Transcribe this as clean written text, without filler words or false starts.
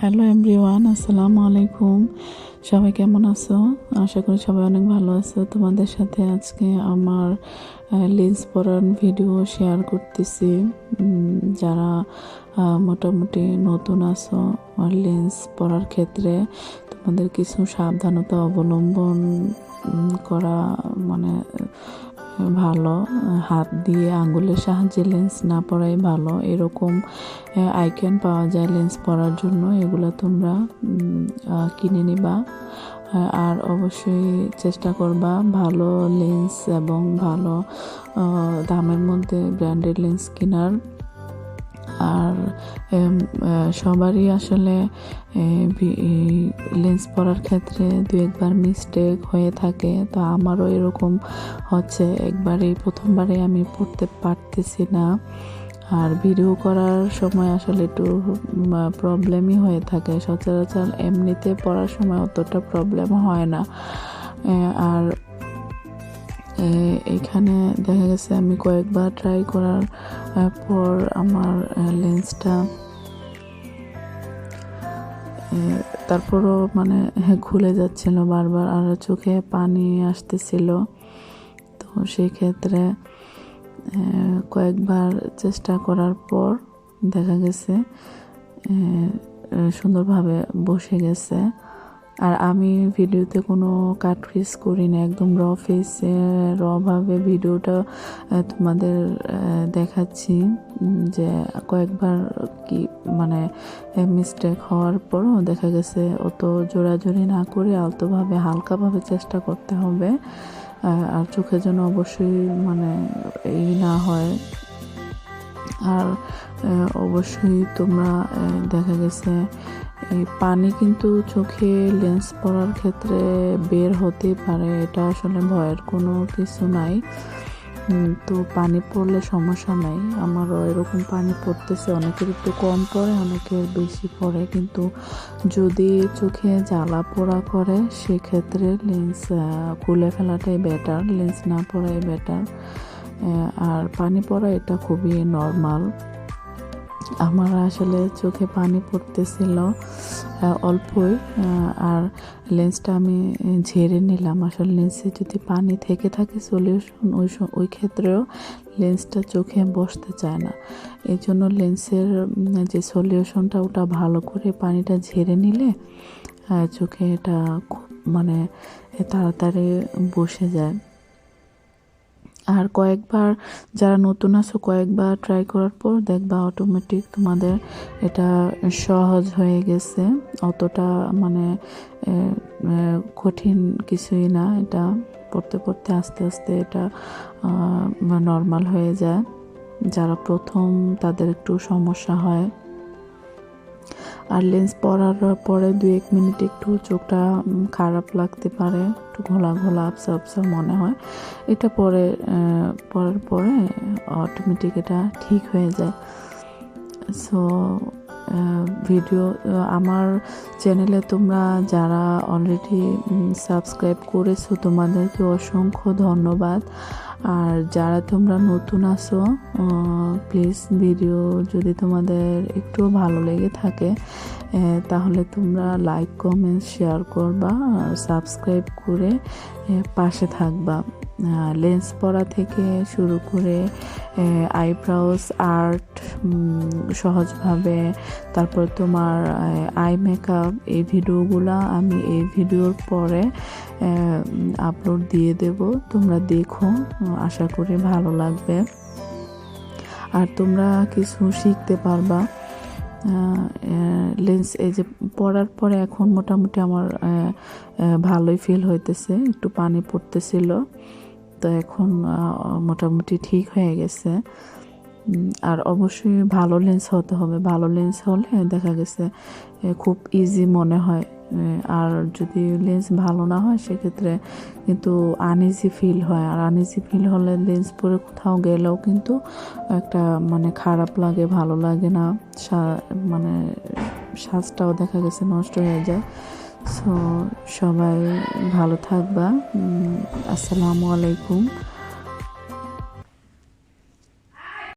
Hello everyone, আসসালামু আলাইকুম। সবাই কেমন আছো? আশা করি সবাই অনেক ভালো আছো। তোমাদের সাথে আজকে আমার লেন্স পরার ভিডিও শেয়ার করতেছি। যারা মোটামুটি নতুন আছো লেন্স পরার ক্ষেত্রে তোমাদের কিছু সাবধানতা অবলম্বন করা মানে ভালো। হাত দিয়ে আঙ্গুলের সাহায্যে লেন্স না পরাই ভালো। এরকম আইকন পাওয়া যায় লেন্স পরার জন্য, এগুলো তোমরা কিনে নিবা। আর অবশ্যই চেষ্টা করবা ভালো লেন্স এবং ভালো দামের মধ্যে ব্র্যান্ডেড লেন্স কেনার। আর সবারই আসলে লেন্স পরার ক্ষেত্রে দু একবার মিস্টেক হয়ে থাকে। তো আমারও এরকম হচ্ছে, প্রথমবারে আমি পড়তে পারতেছি না। আর ভিডিও করার সময় আসলে একটু প্রবলেমই হয়ে থাকে। সচরাচর এমনিতে পড়ার সময় অতটা প্রবলেম হয় না। আর এখানে দেখা গেছে আমি কয়েকবার ট্রাই করার পর আমার লেন্সটা তারপরও খুলে যাচ্ছিল বারবার, আর চোখে পানি আসতেছিল। তো সেই ক্ষেত্রে কয়েকবার চেষ্টা করার পর দেখা গেছে সুন্দরভাবে বসে গেছে। আর আমি ভিডিওতে কোনো কাট ফেস করি না, একদম রভাবে ভিডিওটা তোমাদের দেখাচ্ছি। যে কয়েকবার কি মিস্টেক হওয়ার পরও দেখা গেছে অত জোরাজোরি না করে আলতোভাবে হালকাভাবে চেষ্টা করতে হবে। আর চোখে যেন অবশ্যই এই না হয়। আর অবশ্যই তোমরা দেখা গেছে এই পানি কিন্তু চোখে লেন্স পরার ক্ষেত্রে বের হতেই পারে, এটা আসলে ভয়ের কোনো কিছু নাই। তো পানি পড়লে সমস্যা নাই, আমারও এরকম পানি পড়তেছে। অনেকের একটু কম পড়ে, অনেকের বেশি পড়ে, কিন্তু যদি চোখে জ্বালা পোড়া করে সেক্ষেত্রে লেন্স খুলে ফেলাটাই বেটার, লেন্স না পরাই বেটার। আর পানি পড়া এটা খুবই নর্মাল। আমার আসলে চোখে পানি পড়তেছিল অল্পই, আর লেন্সটা আমি ঝেড়ে নিলাম। আসলে লেন্সে যদি পানি থেকে থাকে সলিউশন, ওই ক্ষেত্রেও লেন্সটা চোখে বসতে চায় না। এই জন্য লেন্সের যে সলিউশনটা ওটা ভালো করে পানিটা ঝেড়ে নিলে চোখে এটা খুব তাড়াতাড়ি বসে যায়। আর কয়েকবার, যারা নতুন আছো, কয়েকবার ট্রাই করার পর দেখবা অটোমেটিক তোমাদের এটা সহজ হয়ে গেছে। অতটা কঠিন কিছুই না, এটা পড়তে পড়তে আস্তে আস্তে এটা নর্মাল হয়ে যায়। যারা প্রথম তাদের একটু সমস্যা হয়। আর লেন্স পরার পরে 2-1 মিনিট একটু চোখটা খারাপ লাগতে পারে, একটু ঘোলা ঘোলা আবসা আবসা মনে হয়। এটা পরার পরে অটোমেটিক এটা ঠিক হয়ে যায়। সো আমার চ্যানেলে তোমরা যারা অলরেডি সাবস্ক্রাইব করেছো তোমাদেরকে অসংখ্য ধন্যবাদ। আর যারা তোমরা নতুন আছো, প্লিজ ভিডিও যদি তোমাদের একটু ভালো লেগে থাকে তাহলে তোমরা লাইক, কমেন্ট, শেয়ার করবা আর সাবস্ক্রাইব করে পাশে থাকবা। লেন্স পরা থেকে শুরু করে আইব্রাউজ আর্ট সহজভাবে, তারপর তোমার আই মেকআপ, এই ভিডিওগুলা আমি এই ভিডিওর পরে আপলোড দিয়ে দেব। তোমরা দেখো, আশা করি ভালো লাগবে আর তোমরা কিছু শিখতে পারবা। লেন্স এই যে পরার পরে এখন মোটামুটি আমার ভালোই ফিল হইতেছে, একটু পানি পড়তেছিল, তো এখন মোটামুটি ঠিক হয়ে গেছে। আর অবশ্যই ভালো লেন্স হতে হবে, ভালো লেন্স হলে দেখা গেছে খুব ইজি মনে হয়। আর যদি লেন্স ভালো না হয় সেক্ষেত্রে কিন্তু আনইজি ফিল হয়, আর আনইজি ফিল হলে লেন্স পরে কোথাও গেলেও কিন্তু একটা খারাপ লাগে, ভালো লাগে না, সাজটাও দেখা গেছে নষ্ট হয়ে যায়। সো সবাই ভালো থাকবা। আসসালামু আলাইকুম।